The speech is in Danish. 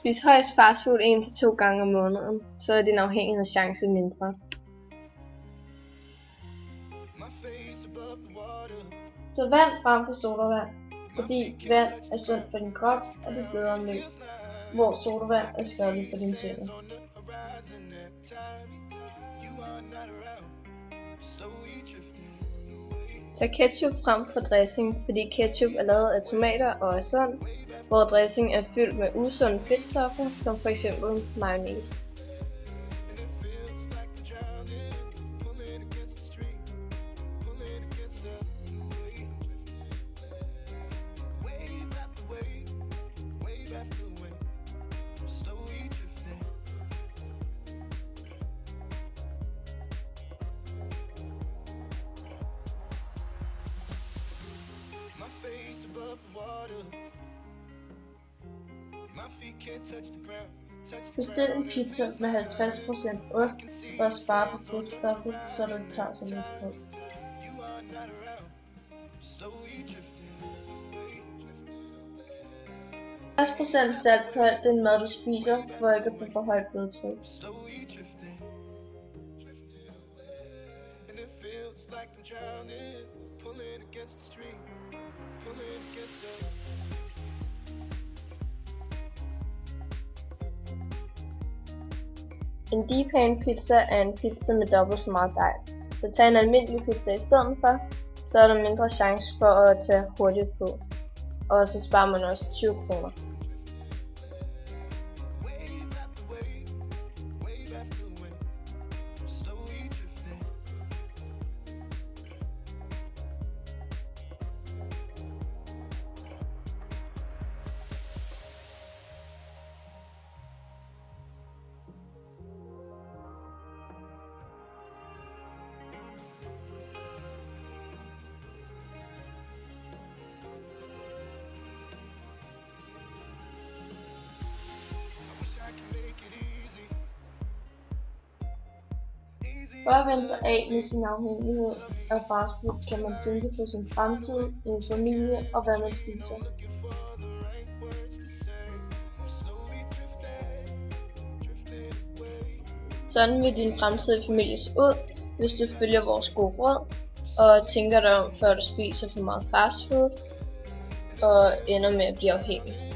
spise højst fastfood 1 til 2 gange om måneden, så er din afhængighedschance mindre. Så vand frem for sodavand, fordi vand er sundt for din krop, og det bløder mælk, hvor sodavand er skadeligt for dine tænder. Tag ketchup frem for dressing, fordi ketchup er lavet af tomater og er sund, hvor dressing er fyldt med usunde fedtstoffer, som f.eks. mayonnaise. Bestil en pizza med 50% ost for at spare på fedtstoffet, så du ikke tager så lidt på. 60% salt på alt den mad du spiser, for ikke at få for højt blodtryk. En D-pan pizza er en pizza med dobbelt så meget dej, så tag en almindelig pizza i stedet for, så er der mindre chance for at tage hurtigt på, og så sparer man også 20 kroner. For at vende sig af med sin afhængighed af fastfood, kan man tænke på sin fremtid, en familie og hvad man spiser. Sådan vil din fremtidige familie se ud, hvis du følger vores gode råd og tænker dig om, før du spiser for meget fastfood og ender med at blive afhængig.